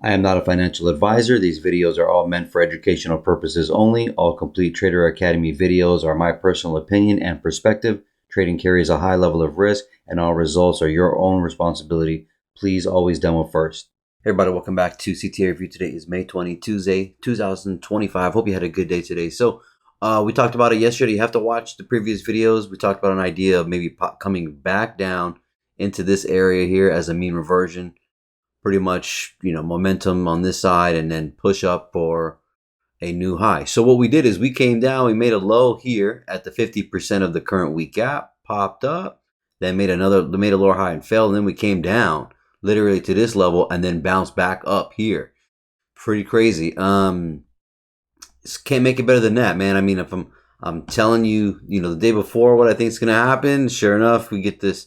I am not a financial advisor. These videos are all meant for educational purposes only. All complete Trader Academy videos are my personal opinion and perspective. Trading carries a high level of risk, and all results are your own responsibility. Please always demo first. Hey everybody, welcome back to CTA Review. Today is May 20, Tuesday, 2025. Hope you had a good day today. So we talked about it yesterday. You have to watch the previous videos. We talked about an idea of maybe coming back down into this area here as a mean reversion. Pretty much, momentum on this side and then push up for a new high. So what we did is we came down, we made a low here at the 50% of the current week gap, popped up, then made a lower high and fell, and then we came down literally to this level and then bounced back up here. Pretty crazy. Can't make it better than that, man. I mean, if I'm telling you, the day before what I think is gonna happen, sure enough, we get this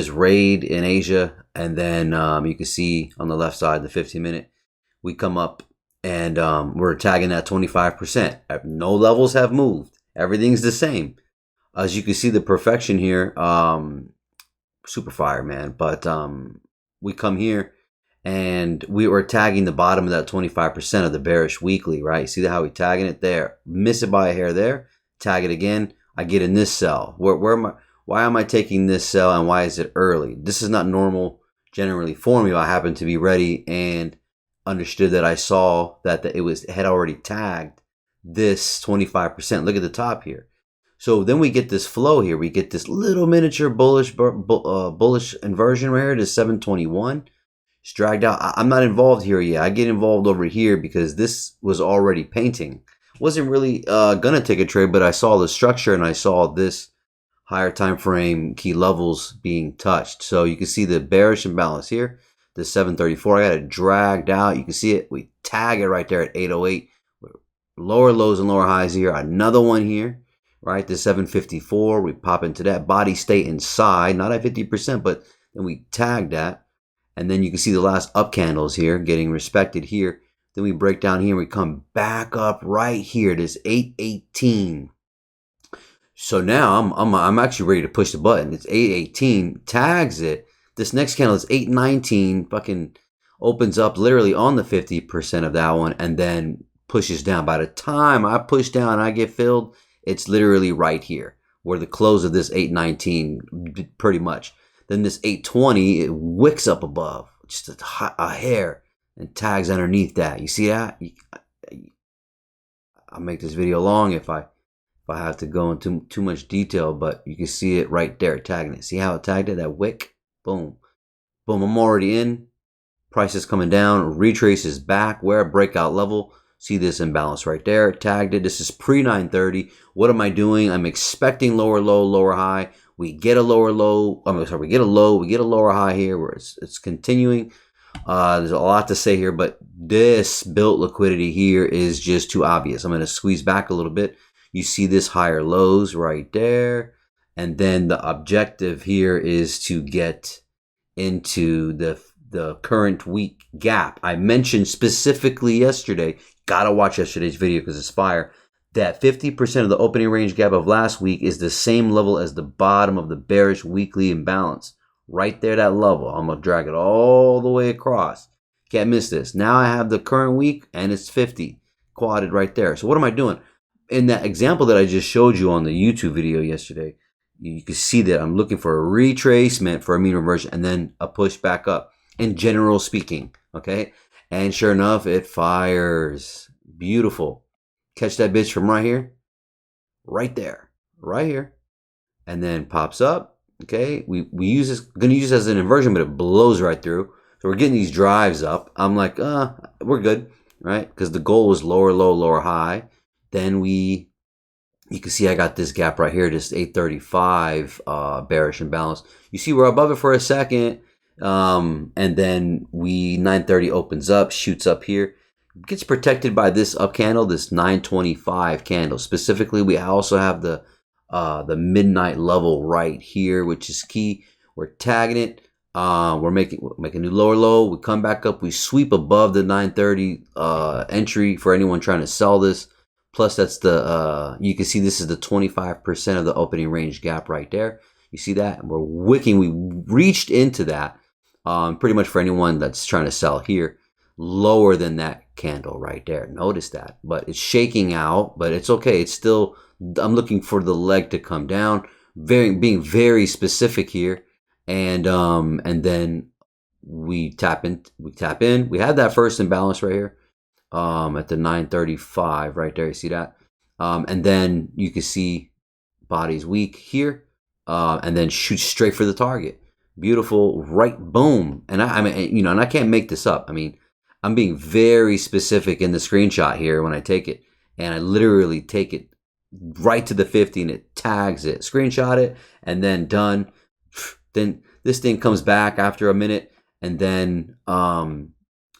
raid in Asia, and then you can see on the left side, the 15-minute, we come up and we're tagging that 25%. No levels have moved. Everything's the same. As you can see, the perfection here, super fire, man. But we come here and we were tagging the bottom of that 25% of the bearish weekly, right? See how we tagging it there? Miss it by a hair there. Tag it again. I get in this cell. Why am I taking this sell, and why is it early? This is not normal generally for me. I happen to be ready and understood that I saw that it had already tagged this 25%. Look at the top here. So then we get this flow here. We get this little miniature bullish inversion right here to 721. It's dragged out. I'm not involved here yet. I get involved over here because this was already painting. Wasn't really gonna take a trade, but I saw the structure and I saw this higher time frame key levels being touched. So you can see the bearish imbalance here, the 734. I got it dragged out. You can see it. We tag it right there at 808. Lower lows and lower highs here. Another one here, right? The 754. We pop into that. Body stay inside, not at 50%, but then we tag that. And then you can see the last up candles here getting respected here. Then we break down here and we come back up right here. This 818. So now I'm actually ready to push the button. It's 818, tags it. This next candle is 819, fucking opens up literally on the 50% of that one and then pushes down. By the time I push down and I get filled, it's literally right here where the close of this 819 pretty much. Then this 820, it wicks up above, just a hair, and tags underneath that. You see that? I'll make this video long if I have to go into too much detail, but you can see it right there tagging it. See how it tagged it? That wick, boom, boom. I'm already in. Price is coming down. Retrace is back. We're at breakout level. See this imbalance right there. Tagged it. This is pre 930. What am I doing? I'm expecting lower low, lower high. We get a lower low. We get a low. We get a lower high here where it's continuing. There's a lot to say here, but this built liquidity here is just too obvious. I'm going to squeeze back a little bit. You see this higher lows right there. And then the objective here is to get into the current week gap. I mentioned specifically yesterday, gotta watch yesterday's video because it's fire, that 50% of the opening range gap of last week is the same level as the bottom of the bearish weekly imbalance. Right there, that level. I'm going to drag it all the way across. Can't miss this. Now I have the current week and it's 50 quadded right there. So what am I doing? In that example that I just showed you on the YouTube video yesterday, you can see that I'm looking for a retracement for a mean reversion and then a push back up, in general speaking, okay? And sure enough, it fires. Beautiful. Catch that bitch from right here, right there, right here, and then pops up, okay? We use this, gonna use this as an inversion, but it blows right through. So we're getting these drives up. I'm like, we're good, right? Because the goal was lower low, lower high. Then you can see I got this gap right here, this 835 bearish imbalance. You see we're above it for a second, and then 930 opens up, shoots up here, gets protected by this up candle, this 925 candle. Specifically, we also have the midnight level right here, which is key. We're tagging it. We're making a new lower low. We come back up. We sweep above the 930 entry for anyone trying to sell this. Plus, that's the, you can see this is the 25% of the opening range gap right there. You see that? We're wicking. We reached into that pretty much for anyone that's trying to sell here. lower than that candle right there. Notice that. But it's shaking out, but it's okay. It's still, I'm looking for the leg to come down. Being very specific here. And then we tap in. We had that first imbalance right here. At the 935 right there. You see that? And then you can see body's weak here, and then shoot straight for the target. Beautiful, right, boom. And I mean, you know, and I can't make this up. I mean, I'm being very specific in the screenshot here when I take it, and I literally take it right to the 50 and it tags it, screenshot it, and then done. Then this thing comes back after a minute, and then I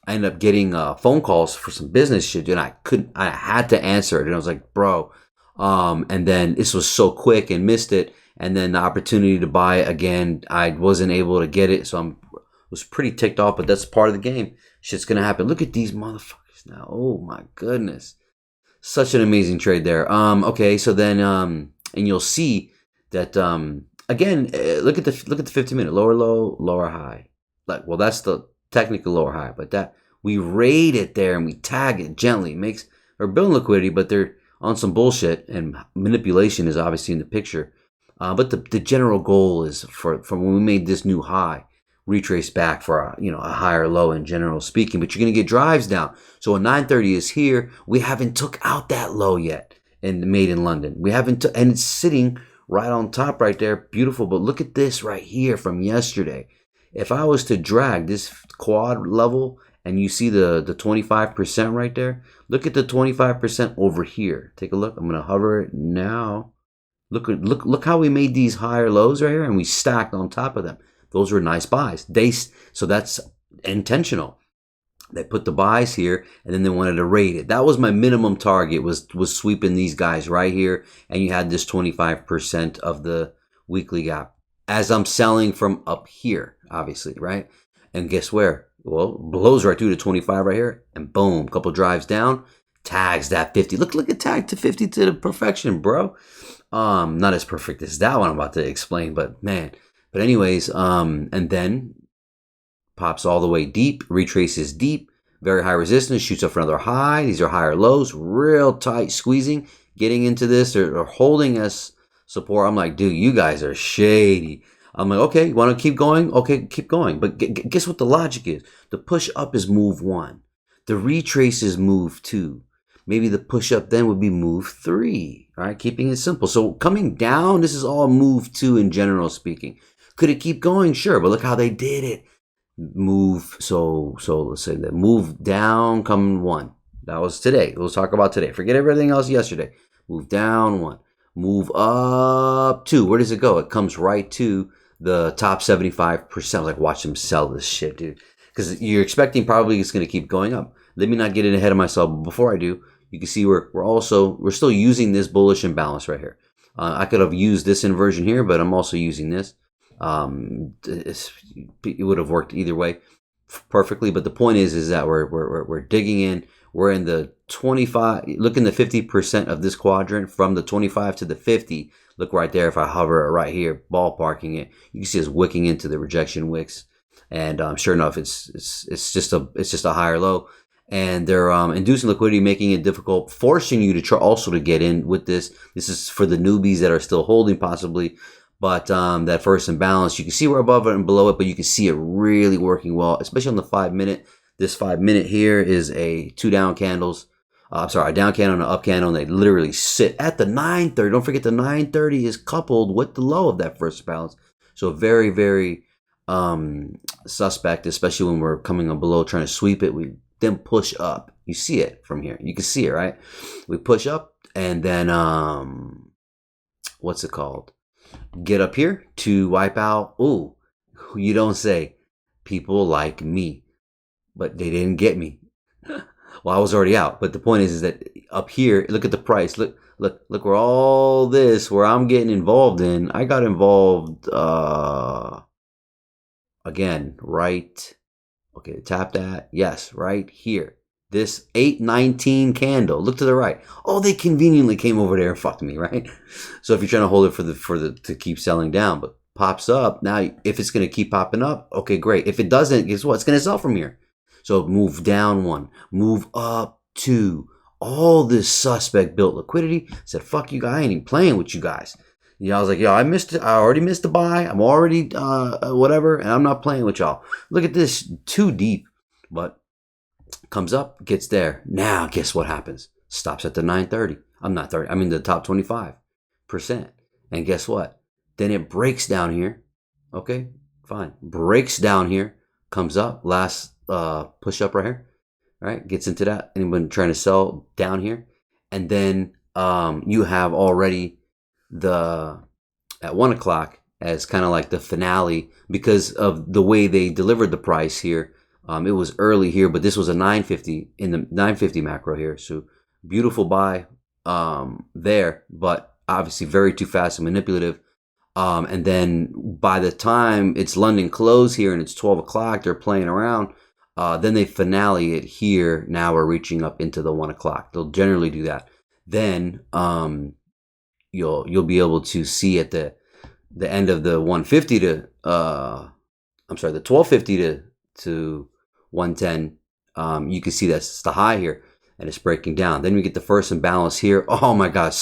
ended up getting phone calls for some business shit, dude. And I had to answer it, and I was like, bro. And then this was so quick and missed it, and then the opportunity to buy again, I wasn't able to get it, so was pretty ticked off. But that's part of the game. Shit's gonna happen. Look at these motherfuckers now. Oh my goodness, such an amazing trade there. Okay, so then and you'll see that again. Look at the 15-minute lower low, lower high. Like, well, that's the technical lower high, but that we raid it there and we tag it gently. Makes or building liquidity, but they're on some bullshit, and manipulation is obviously in the picture. But the general goal is from when we made this new high, retrace back for a higher low in general speaking. But you're gonna get drives down. So a 930 is here. We haven't took out that low yet, and made in London. We haven't, and it's sitting right on top right there. Beautiful. But look at this right here from yesterday. If I was to drag this quad level, and you see the 25% right there, look at the 25% over here. Take a look. I'm gonna hover it now. Look how we made these higher lows right here, and we stacked on top of them. Those were nice buys. So that's intentional. They put the buys here, and then they wanted to rate it. That was my minimum target, was sweeping these guys right here, and you had this 25% of the weekly gap. As I'm selling from up here, obviously, right? And guess where? Well, blows right through to 25 right here, and boom, couple drives down, tags that 50. Look at tag to 50 to the perfection, bro. Not as perfect as that one I'm about to explain, but man. But anyways, and then pops all the way deep, retraces deep, very high resistance, shoots up for another high. These are higher lows, real tight squeezing, getting into this or holding as support. I'm like, dude, you guys are shady. I'm like, okay, you want to keep going? Okay, keep going. But guess what the logic is? The push up is move 1. The retrace is move 2. Maybe the push up then would be move 3. All right, keeping it simple. So coming down, this is all move 2 in general speaking. Could it keep going? Sure, but look how they did it. Move, so let's say that move down, come 1. That was today. We'll talk about today. Forget everything else yesterday. Move down 1. Move up 2. Where does it go? It comes right to the top 75%. I was like, watch them sell this shit, dude. Because you're expecting probably it's going to keep going up. Let me not get in ahead of myself. But before I do, you can see we're still using this bullish imbalance right here. I could have used this inversion here, but I'm also using this. It would have worked either way perfectly. But the point is that we're digging in. We're in the 25. Look in the 50% of this quadrant from the 25 to the 50. Look right there. If I hover it right here, ballparking it, you can see it's wicking into the rejection wicks. And sure enough, it's just a higher low. And they're inducing liquidity, making it difficult, forcing you to try also to get in with this. This is for the newbies that are still holding possibly. But that first imbalance, you can see we're above it and below it, but you can see it really working well, especially on the 5-minute. This 5-minute here is a 2 down candles. A down candle and an up candle, and they literally sit at the 930. Don't forget the 930 is coupled with the low of that first balance. So very, very suspect, especially when we're coming on below trying to sweep it. We then push up. You see it from here. You can see it, right? We push up and then what's it called? Get up here to wipe out. Ooh, you don't say. People like me, but they didn't get me. Well, I was already out, but the point is that up here, look at the price. Look where all this, where I'm getting involved in. I got involved again, right? Okay, tap that. Yes, right here. This 819 candle. Look to the right. Oh, they conveniently came over there and fucked me, right? So if you're trying to hold it to keep selling down, but pops up now, if it's going to keep popping up, okay, great. If it doesn't, guess what? It's going to sell from here. So move down 1, move up 2. All this suspect built liquidity. Said, fuck you guys, I ain't even playing with you guys. You know, I was like, yo, I missed it. I already missed the buy. I'm already whatever, and I'm not playing with y'all. Look at this, too deep. But comes up, gets there. Now, guess what happens? Stops at the 930. I'm not 30. I mean the top 25%. And guess what? Then it breaks down here. Okay, fine. Breaks down here. Comes up. Last push up right here. Right, gets into that. Anyone trying to sell down here, and then you have already the at 1 o'clock as kind of like the finale because of the way they delivered the price here. It was early here, but this was a 950 in the 950 macro here. So beautiful buy there, but obviously very too fast and manipulative. And then by the time it's London close here and it's 12 o'clock, they're playing around. Then they finale it here. Now we're reaching up into the 1 o'clock. They'll generally do that. Then you'll be able to see at the end of the 150 to the 1250 to 110. You can see that's the high here, and it's breaking down. Then we get the first imbalance here. Oh my God,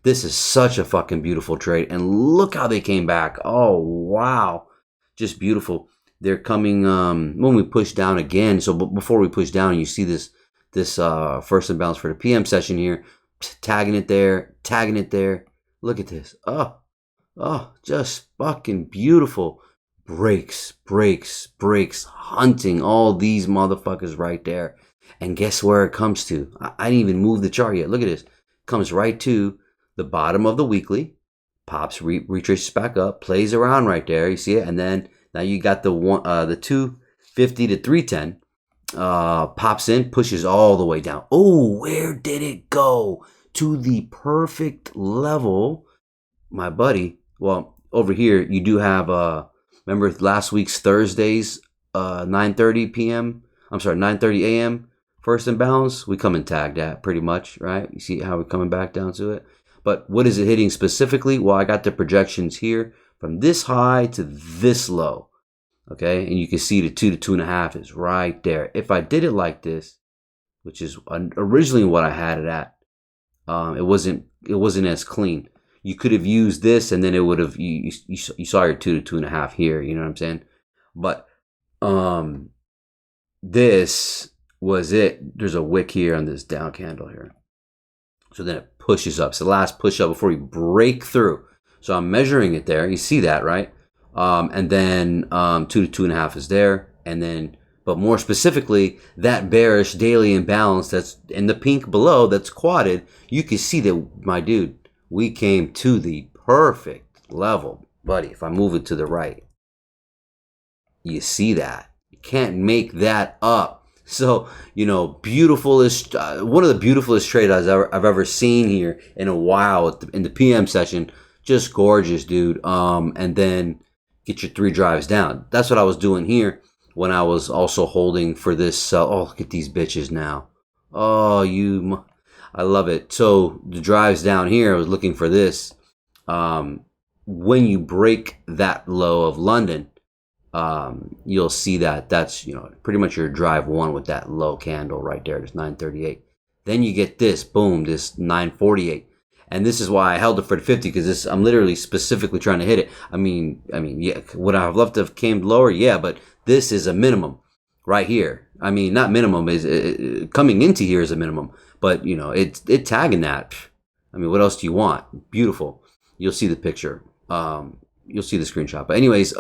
this is such a fucking beautiful trade. And look how they came back. Oh wow, just beautiful. They're coming when we push down again. So before we push down, you see this first imbalance for the PM session here, tagging it there. Look at this. Oh, just fucking beautiful. Breaks, hunting all these motherfuckers right there. And guess where it comes to? I didn't even move the chart yet. Look at this. Comes right to the bottom of the weekly, pops, retraces back up, plays around right there. You see it, and then now you got the 250 to 310, pops in, pushes all the way down. Oh, where did it go? To the perfect level, my buddy. Well, over here you do have remember last week's Thursdays 9:30 p.m. I'm sorry, 9:30 a.m. first imbalance. We come and tag that pretty much, right? You see how we're coming back down to it. But what is it hitting specifically? Well, I got the projections here from this high to this low. Okay, and you can see the 2 to 2.5 is right there. If I did it like this, which is originally what I had it at, it wasn't as clean. You could have used this, and then it would have you saw your 2 to 2.5 here. You know what I'm saying? But this was it. There's a wick here on this down candle here. So then it pushes up. It's the last push up before we break through. So I'm measuring it there. You see that, right? And then 2 to 2.5 is there. And then, but more specifically, that bearish daily imbalance that's in the pink below that's quadded, you can see that, my dude, we came to the perfect level. Buddy, if I move it to the right, you see that. You can't make that up. So, you know, beautifulest, one of the beautifulest trades I've ever seen here in a while in the PM session. Just gorgeous, dude. And then get your 3 drives down. That's what I was doing here when I was also holding for this. Oh, look at these bitches now. Oh, I love it. So the drives down here, I was looking for this. When you break that low of London, you'll see that's, you know, pretty much your drive 1 with that low candle right there. It's 938. Then you get this, boom, this 948. And this is why I held it for the 50, because I'm literally specifically trying to hit it. I mean, yeah, would I have loved to have came lower? Yeah, but this is a minimum right here. I mean, not minimum, is coming into here is a minimum, but you know, it tagging that. I mean, what else do you want? Beautiful. You'll see the picture. You'll see the screenshot. But anyways,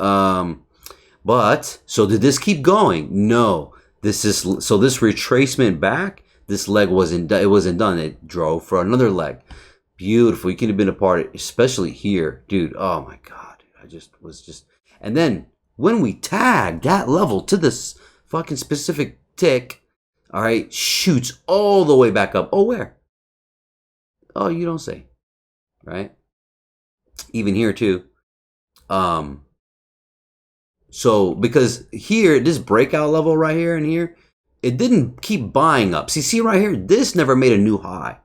but so did this keep going? No. This retracement back, this leg wasn't done. It drove for another leg. Beautiful. You could have been a part, especially here, dude. Oh my God. And then when we tag that level to this fucking specific tick, all right, shoots all the way back up. Oh, where? Oh, you don't say, right? Even here too. So because here, this breakout level right here and here, it didn't keep buying up. See right here, this never made a new high.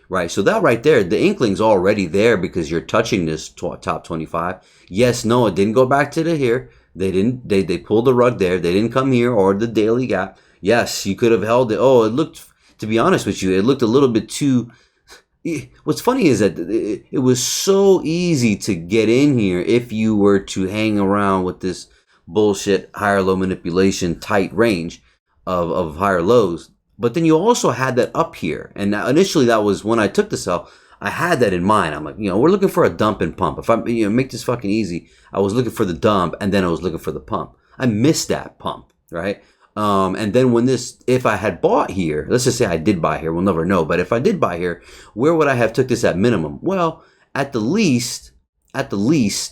Right, so that right there, the inkling's already there because you're touching this top 25. Yes, no, it didn't go back to the here. They pulled the rug there. They didn't come here or the daily gap. Yes, you could have held it. Oh, it looked, to be honest with you, it looked a little bit too. What's funny is that it was so easy to get in here if you were to hang around with this bullshit higher low manipulation tight range of higher lows. But then you also had that up here. And now initially that was when I took the sell. I had that in mind. I'm like, we're looking for a dump and pump. If I make this fucking easy, I was looking for the dump and then I was looking for the pump. I missed that pump, right? And then if I had bought here, let's just say I did buy here, we'll never know. But if I did buy here, where would I have took this at minimum? Well, at the least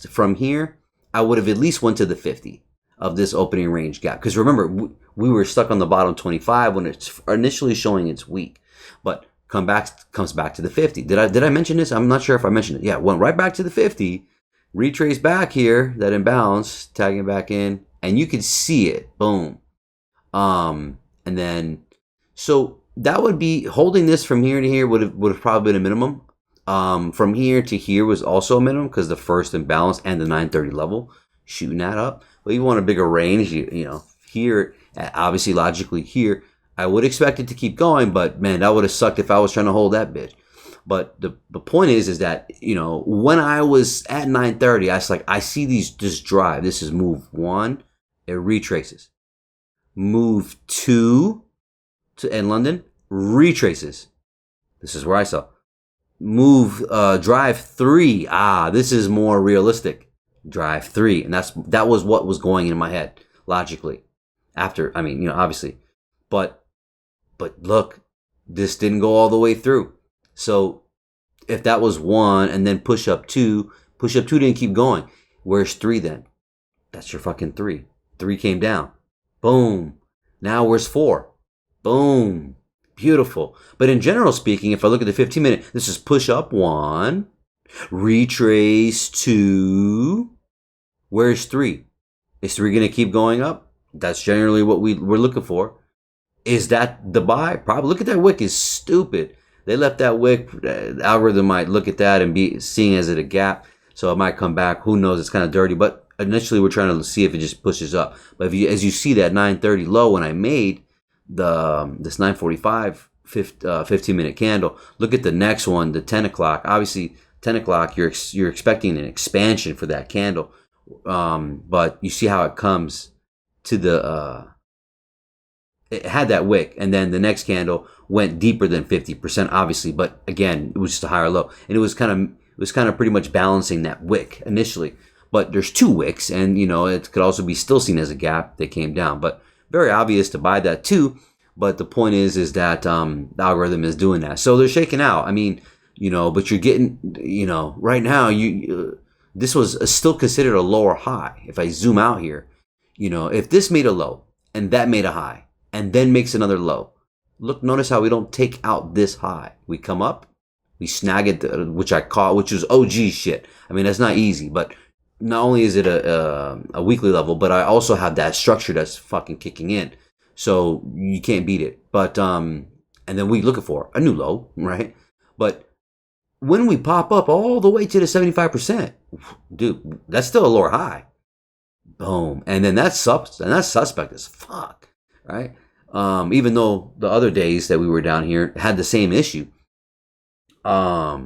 from here, I would have at least went to the 50 of this opening range gap. Because remember, we were stuck on the bottom 25 when it's initially showing it's weak, but comes back to the 50. Did I mention this? I'm not sure if I mentioned it. Yeah, went right back to the 50, retrace back here, that imbalance, tagging back in, and you could see it. Boom. And then, so that would be holding this from here to here would have probably been a minimum. From here to here was also a minimum because the first imbalance and the 930 level shooting that up. But you want a bigger range, here, obviously logically here, I would expect it to keep going, but man, that would have sucked if I was trying to hold that bitch. But the point is that, when I was at 930, I was like, I see this drive. This is move 1, it retraces. Move 2 to in London, retraces. This is where I saw. Move drive 3. This is more realistic. Drive 3, and that was what was going in my head logically. After, obviously, but look, this didn't go all the way through. So if that was 1, and then push up 2 didn't keep going. Where's 3 then? That's your fucking 3. 3 came down. Boom. Now where's 4? Boom. Beautiful. But in general speaking, if I look at the 15-minute, this is push up 1, retrace 2. Where's 3? Is 3 going to keep going up? That's generally what we're looking for. Is that the buy? Probably. Look at that wick is stupid. They left that wick. The algorithm might look at that and be seeing as it a gap. So it might come back. Who knows? It's kind of dirty. But initially we're trying to see if it just pushes up. But as you see that 930 low when I made this 945 15-minute candle, look at the next one, the 10 o'clock. Obviously 10 o'clock you're expecting an expansion for that candle. But you see how it comes to the it had that wick, and then the next candle went deeper than 50%, obviously, but again, it was just a higher low, and it was kind of pretty much balancing that wick initially. But there's 2 wicks, and it could also be still seen as a gap that came down, but very obvious to buy that too. But the point is that the algorithm is doing that, so they're shaking out. But you're getting, right now this was still considered a lower high. If I zoom out here, if this made a low and that made a high, and then makes another low. Look, notice how we don't take out this high. We come up, we snag it, which was OG shit. That's not easy, but not only is it a weekly level, but I also have that structure that's fucking kicking in. So you can't beat it. But, and then we looking for a new low, right? But when we pop up all the way to the 75%, dude, that's still a lower high. Boom. And then that's suspect as fuck, right? Even though the other days that we were down here had the same issue. I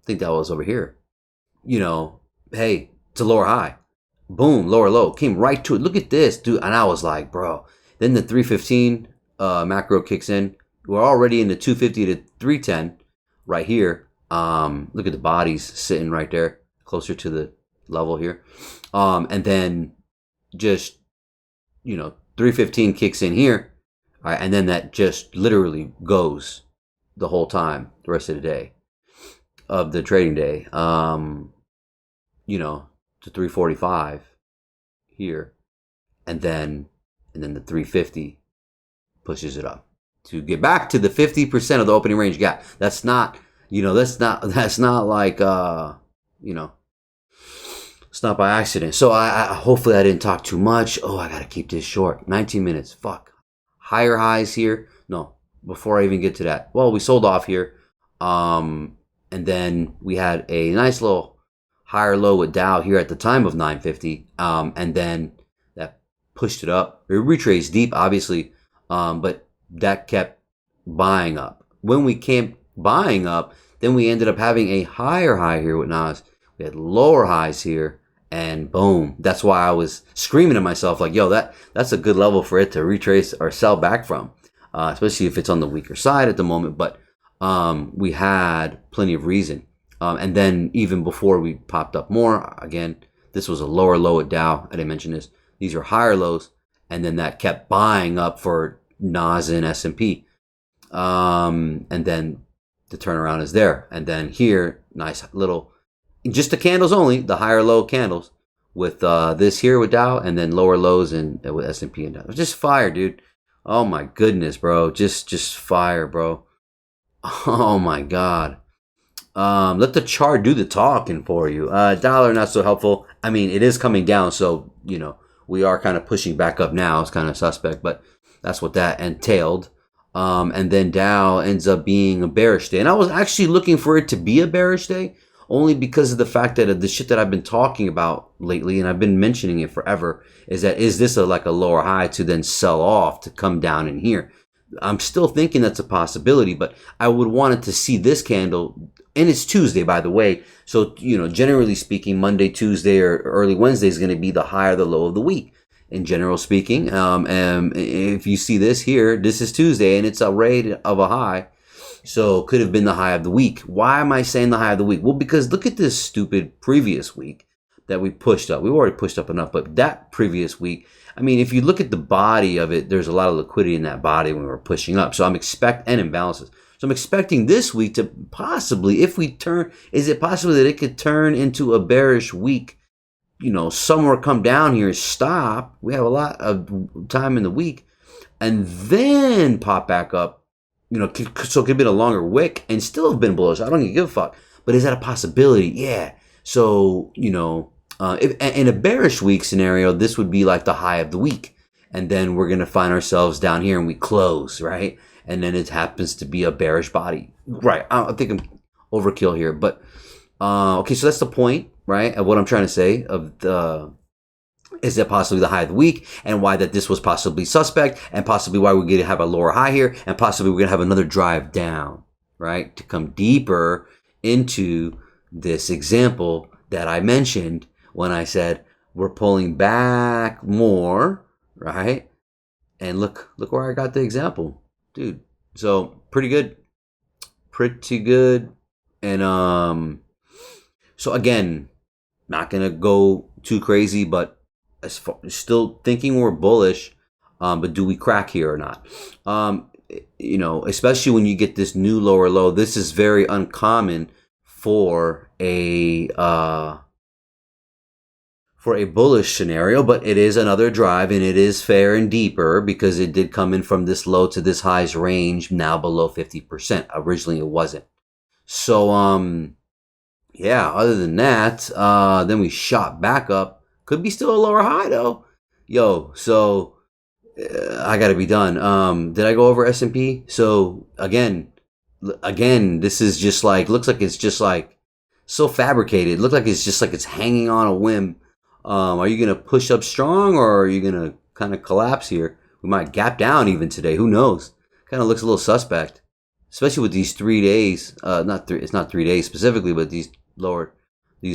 think that was over here. Hey, it's a lower high. Boom, lower low. Came right to it. Look at this, dude. And I was like, bro. Then the 315 macro kicks in. We're already in the 250 to 310 right here. Look at the bodies sitting right there, closer to the level here. And then just, 315 kicks in here, all right, and then that just literally goes the whole time, the rest of the day, of the trading day, to 345 here, and then the 350 pushes it up to get back to the 50% of the opening range gap. That's not, that's not like, it's not by accident. So I hopefully I didn't talk too much. Oh, I gotta keep this short. 19 minutes. Fuck. Higher highs here. No, before I even get to that. Well, we sold off here. And then we had a nice little higher low with Dow here at the time of 950. And then that pushed it up. It retraced deep, obviously. But that kept buying up. When we kept buying up, then we ended up having a higher high here with Nas. We had lower highs here, and boom. That's why I was screaming at myself like, yo, that's a good level for it to retrace or sell back from, especially if it's on the weaker side at the moment. But we had plenty of reason. And then even before we popped up more, again, this was a lower low at Dow. I didn't mention this. These are higher lows. And then that kept buying up for Nas and S&P. And then the turnaround is there. And then here, nice little, just the candles only, the higher low candles with this here with Dow, and then lower lows and with S&P and Dow. Just fire, dude. Oh my goodness, bro. Just fire, bro. Oh my God. Let the chart do the talking for you. Dollar not so helpful. I mean, it is coming down, so we are kind of pushing back up now. It's kind of suspect, but that's what that entailed. And then Dow ends up being a bearish day, and I was actually looking for it to be a bearish day, only because of the fact that the shit that I've been talking about lately, and I've been mentioning it forever, is this like a lower high to then sell off to come down in here? I'm still thinking that's a possibility, but I would want it to see this candle, and it's Tuesday, by the way. So, generally speaking, Monday, Tuesday, or early Wednesday is going to be the high or the low of the week. In general speaking, and if you see this here, this is Tuesday, and it's a rate of a high. So could have been the high of the week. Why am I saying the high of the week? Well, because look at this stupid previous week that we pushed up. We've already pushed up enough, but that previous week, I mean, if you look at the body of it, there's a lot of liquidity in that body when we're pushing up. So and imbalances. So I'm expecting this week to possibly, is it possible that it could turn into a bearish week? Somewhere come down here, stop. We have a lot of time in the week, and then pop back up. So it could have been a longer wick and still have been bullish. I don't even give a fuck. But is that a possibility? Yeah. So, if, in a bearish week scenario, this would be like the high of the week. And then we're going to find ourselves down here and we close, right? And then it happens to be a bearish body. Right. I think I'm overkill here. But, okay, so that's the point, right, of what I'm trying to say, is that possibly the high of the week, and why that this was possibly suspect, and possibly why we're going to have a lower high here, and possibly we're going to have another drive down, right, to come deeper into this example that I mentioned when I said we're pulling back more, right? And look where I got the example, dude. So pretty good. And so again, not gonna go too crazy, but still thinking we're bullish. But do we crack here or not? Especially when you get this new lower low. This is very uncommon for a bullish scenario, but it is another drive, and it is fair and deeper because it did come in from this low to this highs range, now below 50%. Originally it wasn't. So yeah, other than that, then we shot back up. Could be still a lower high though. Yo, so I gotta be done. Did I go over S&P? So again, this is just like, looks like it's just like so fabricated. Look like it's just like it's hanging on a whim. Are you gonna push up strong, or are you gonna kind of collapse here? We might gap down even today. Who knows? Kind of looks a little suspect, especially with these 3 days. It's not 3 days specifically, but these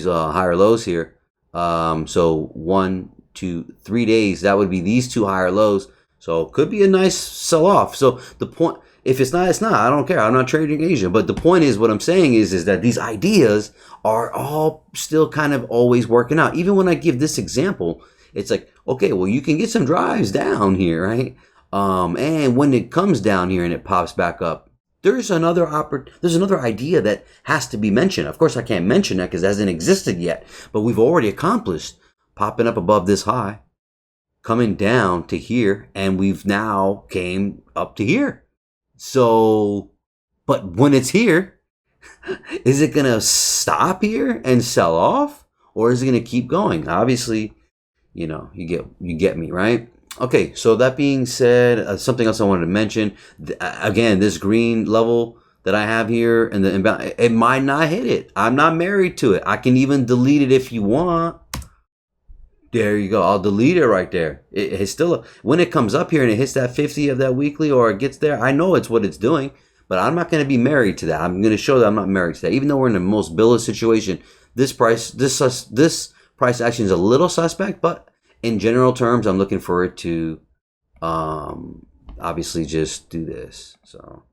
higher lows here. So 1, 2, 3 days. That would be these two higher lows. So could be a nice sell off. So the point, if it's not, it's not. I don't care. I'm not trading Asia. But the point is, what I'm saying is that these ideas are all still kind of always working out. Even when I give this example, it's like, okay, well, you can get some drives down here, right? And when it comes down here and it pops back up, there's another idea that has to be mentioned. Of course, I can't mention that because it hasn't existed yet. But we've already accomplished popping up above this high, coming down to here, and we've now came up to here. So, but when it's here, is it going to stop here and sell off, or is it going to keep going? Obviously, you get me, right? Okay, so that being said, something else I wanted to mention. Again, this green level that I have here, and it might not hit it. I'm not married to it. I can even delete it if you want. There you go. I'll delete it right there. It's still when it comes up here and it hits that 50 of that weekly, or it gets there, I know it's what it's doing, but I'm not going to be married to that. I'm going to show that I'm not married to that. Even though we're in the most bullish situation, this price action is a little suspect, but in general terms, I'm looking for it to obviously just do this. So,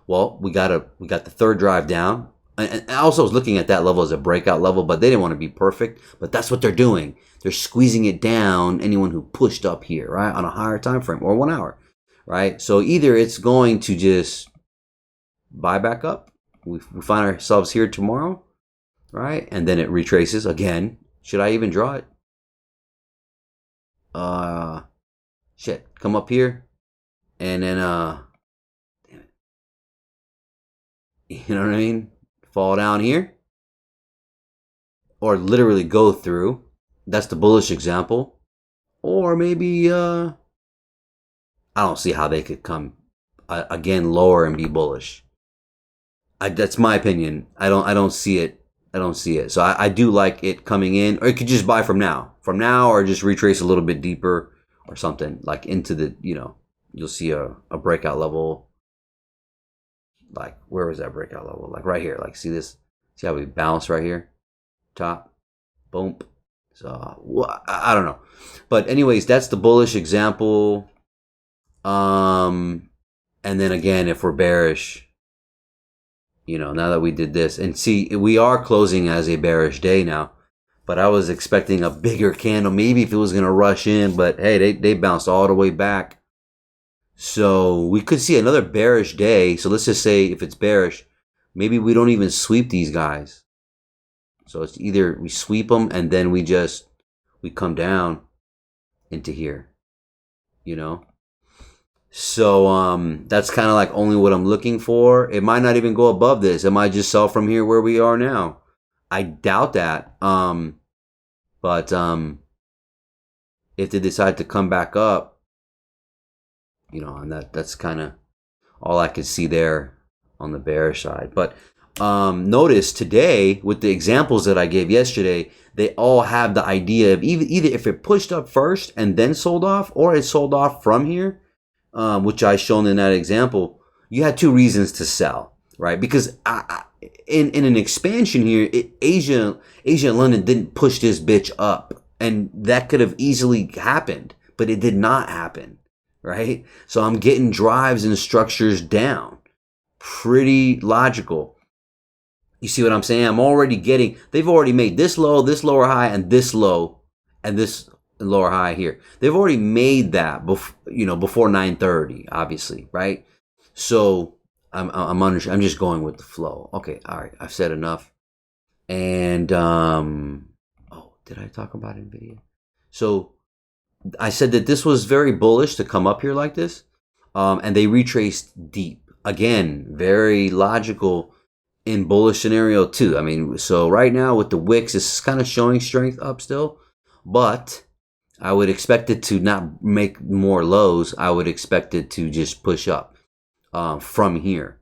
well, we got the third drive down. And I also was looking at that level as a breakout level, but they didn't want to be perfect. But that's what they're doing. They're squeezing it down. Anyone who pushed up here, right, on a higher time frame or 1 hour, right? So either it's going to just buy back up. We find ourselves here tomorrow, right, and then it retraces again. Should I even draw it? Shit. Come up here, and then damn it. You know what I mean? Fall down here, or literally go through. That's the bullish example. Or maybe I don't see how they could come again lower and be bullish. That's my opinion. I don't see it. I don't see it. So I do like it coming in, or it could just buy from now, or just retrace a little bit deeper or something like into the you'll see a breakout level. Like, where was that breakout level? Like right here. Like, see this? See how we bounce right here? Top, boom. So I don't know, but anyways, that's the bullish example. And then again, if we're bearish, now that we did this, and see, we are closing as a bearish day now, but I was expecting a bigger candle, maybe if it was gonna rush in, but hey, they bounced all the way back. So we could see another bearish day. So let's just say if it's bearish, maybe we don't even sweep these guys. So it's either we sweep them and then we come down into here, So that's kind of like only what I'm looking for. It might not even go above this. It might just sell from here where we are now. I doubt that. But if they decide to come back up, and that's kind of all I could see there on the bearish side. But notice today with the examples that I gave yesterday, they all have the idea of either if it pushed up first and then sold off, or it sold off from here, which I shown in that example. You had two reasons to sell, right? Because in an expansion here, Asia and London didn't push this bitch up, and that could have easily happened, but it did not happen, right? So I'm getting drives and structures down. Pretty logical. You see what I'm saying? They've already made this low, this lower high, and this low, and this lower high here. They've already made that before 9:30, obviously, right? So I'm just going with the flow. Okay, all right, I've said enough. And did I talk about NVIDIA? So I said that this was very bullish to come up here like this, and they retraced deep. Again, very logical in bullish scenario too. I mean, so right now with the wicks, it's kind of showing strength up still, but I would expect it to not make more lows. I would expect it to just push up from here.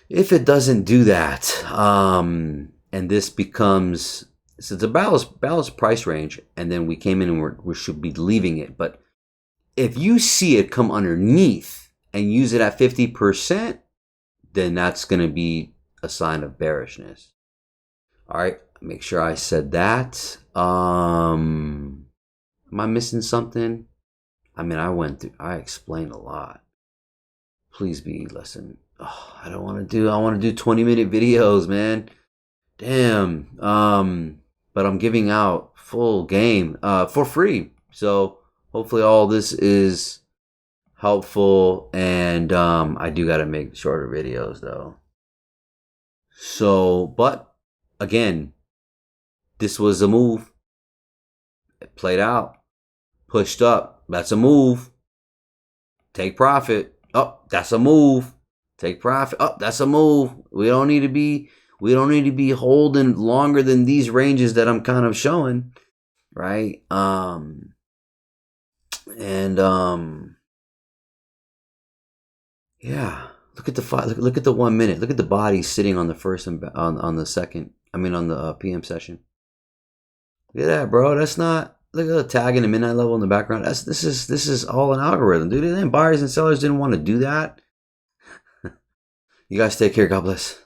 If it doesn't do that, and this becomes, so it's a balanced price range, and then we came in and we should be leaving it. But if you see it come underneath and use it at 50%, then that's going to be a sign of bearishness. All right, make sure I said that. Am I missing something? I mean, I explained a lot. Please listen. Oh, I want to do 20-minute videos, man. Damn. But I'm giving out full game for free. So hopefully all this is helpful, and I do got to make shorter videos though. So, but again, this was a move. It played out, pushed up. That's a move. Take profit. Oh, that's a move. Take profit. Oh, that's a move. We don't need to be holding longer than these ranges that I'm kind of showing, right? Yeah. Look at the 1 minute. Look at the body sitting on the first and on the second. I mean, on the PM session. Look at that, bro. That's not Look at the tag in the midnight level in the background. This is all an algorithm, dude. And buyers and sellers didn't want to do that. You guys take care. God bless.